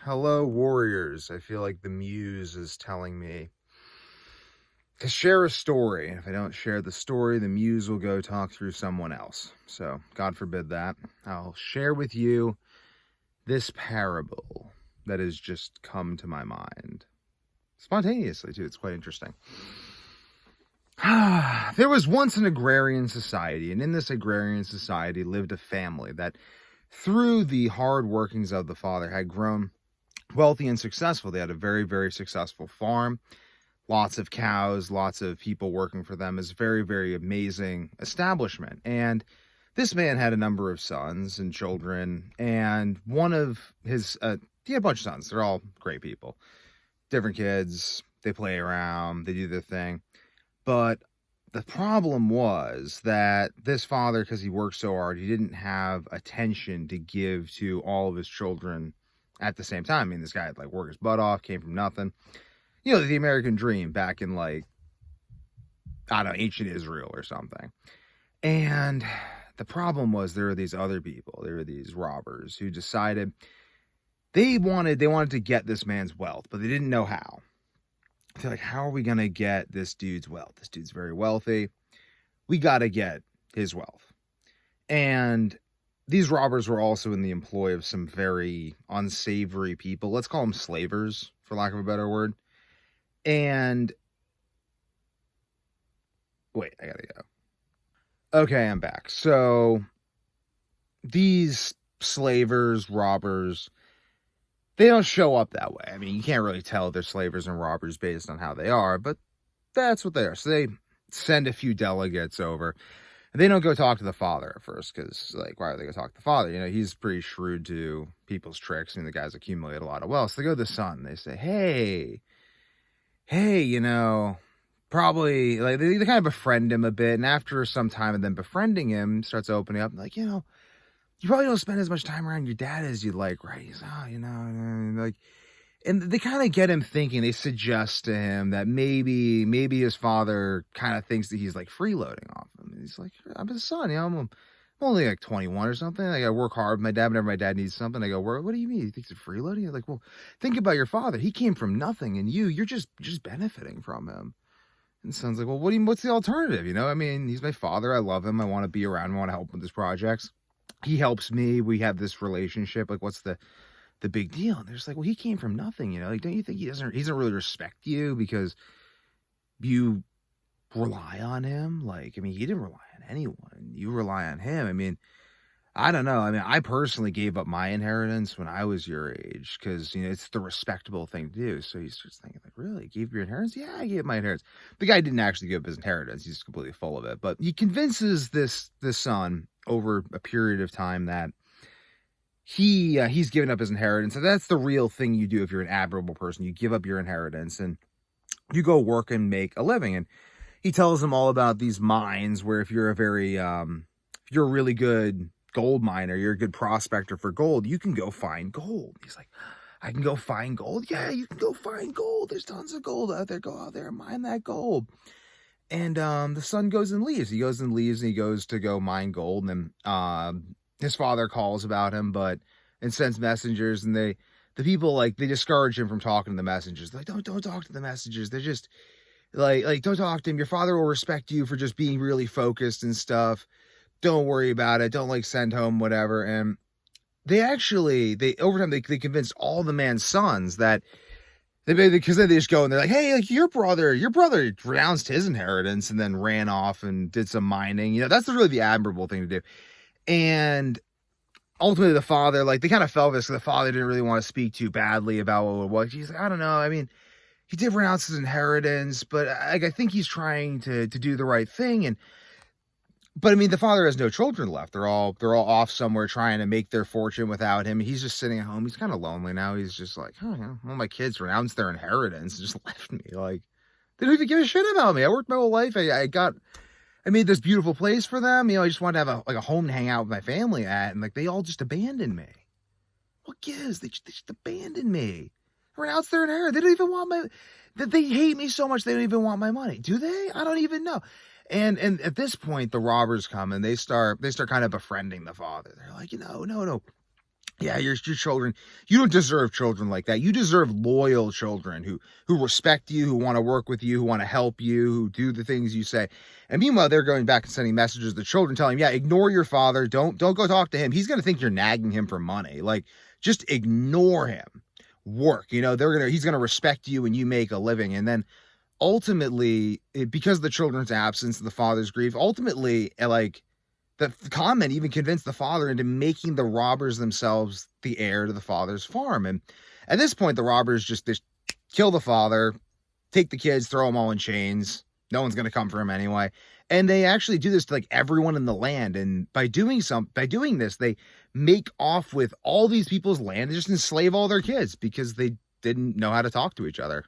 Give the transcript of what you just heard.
Hello, warriors. I feel like the muse is telling me to share a story. If I don't share the story, the muse will go talk through someone else. So, God forbid that. I'll share with you this parable that has just come to my mind. Spontaneously, too. It's quite interesting. There was once an agrarian society, and in this agrarian society lived a family that, through the hard workings of the father, had grown wealthy and successful. They had a very, very successful farm, lots of cows, lots of people working for them. It's a very, very amazing establishment. And this man had a number of sons and children, and one of his, he had a bunch of sons. They're all great people, different kids. They play around, they do their thing. But the problem was that this father, because he worked so hard, he didn't have attention to give to all of his children at the same time. I mean, this guy had like worked his butt off, came from nothing. You know, the American dream back in like, I don't know, ancient Israel or something. And the problem was there were these other people, there were these robbers who decided they wanted to get this man's wealth, but they didn't know how. They're like, how are we going to get this dude's wealth? This dude's very wealthy. We got to get his wealth. And these robbers were also in the employ of some very unsavory people. Let's call them slavers, for lack of a better word. And wait, I gotta go. Okay, I'm back. So these slavers, robbers, they don't show up that way. I mean, you can't really tell they're slavers and robbers based on how they are, but that's what they are. So they send a few delegates over. And they don't go talk to the father at first, because, like, why are they going to talk to the father? You know, he's pretty shrewd to people's tricks. I mean, the guy's accumulated a lot of wealth. So they go to the son. They say, hey, you know, probably, like, they kind of befriend him a bit. And after some time of them befriending him, starts opening up, like, you know, you probably don't spend as much time around your dad as you'd like, right? He's, oh, you know, like, and they kind of get him thinking. They suggest to him that maybe his father kind of thinks that he's like freeloading off him. And he's like, I'm his son, you know, I'm only like 21 or something. I gotta work hard with my dad whenever my dad needs something. I go, what do you mean? He thinks of freeloading? You're like, well, think about your father. He came from nothing, and you're just benefiting from him. And the son's like, well, what's the alternative? You know, I mean, he's my father. I love him. I want to be around him. I want to help him with his projects. He helps me. We have this relationship. Like, what's the big deal? And they're just like, well, he came from nothing, you know, like, don't you think he doesn't really respect you because you rely on him? Like, I mean, he didn't rely on anyone. You rely on him. I mean, I don't know. I mean, I personally gave up my inheritance when I was your age because, you know, it's the respectable thing to do. So he starts thinking, like, really? You gave your inheritance? Yeah, I gave my inheritance. The guy didn't actually give up his inheritance. He's completely full of it. But he convinces this son over a period of time that he's given up his inheritance. And that's the real thing you do if you're an admirable person. You give up your inheritance and you go work and make a living. And he tells him all about these mines where if you're if you're a really good gold miner, you're a good prospector for gold, you can go find gold. He's like, I can go find gold? Yeah, you can go find gold. There's tons of gold out there. Go out there and mine that gold. And the son goes and leaves. He goes and leaves, and he goes to go mine gold. And his father calls about him, and sends messengers, and the people, like, they discourage him from talking to the messengers. They're like, don't talk to the messengers. They're just like, don't talk to him. Your father will respect you for just being really focused and stuff. Don't worry about it. Don't, like, send home whatever. And they over time, they convinced all the man's sons that because then they just go and they're like, hey, like, your brother renounced his inheritance and then ran off and did some mining. You know, that's really the admirable thing to do. And ultimately the father, like, they kind of fell for this because the father didn't really want to speak too badly about what it was. He's like, I don't know. I mean, he did renounce his inheritance, but like, I think he's trying to do the right thing. But I mean, the father has no children left. They're all off somewhere trying to make their fortune without him. He's just sitting at home. He's kind of lonely now. He's just like, oh, you know, all my kids renounced their inheritance and just left me. Like, they don't even give a shit about me. I worked my whole life. I made this beautiful place for them. You know, I just wanted to have a home to hang out with my family at, and like, they all just abandoned me. What gives? They just abandoned me. Renounced their inheritance. They don't even want they hate me so much they don't even want my money. Do they? I don't even know. And at this point, the robbers come and they start kind of befriending the father. They're like, you know, no. Yeah, your children, you don't deserve children like that. You deserve loyal children who respect you, who want to work with you, who want to help you, who do the things you say. And meanwhile, they're going back and sending messages to the children telling them, yeah, ignore your father. Don't go talk to him. He's gonna think you're nagging him for money. Like, just ignore him. Work. He's gonna respect you when you make a living. And then ultimately, because of the children's absence, the father's grief, ultimately, like, the comment even convinced the father into making the robbers themselves the heir to the father's farm. And at this point, the robbers just kill the father, take the kids, throw them all in chains. No one's going to come for him anyway. And they actually do this to like everyone in the land. And by doing this, they make off with all these people's land and just enslave all their kids because they didn't know how to talk to each other.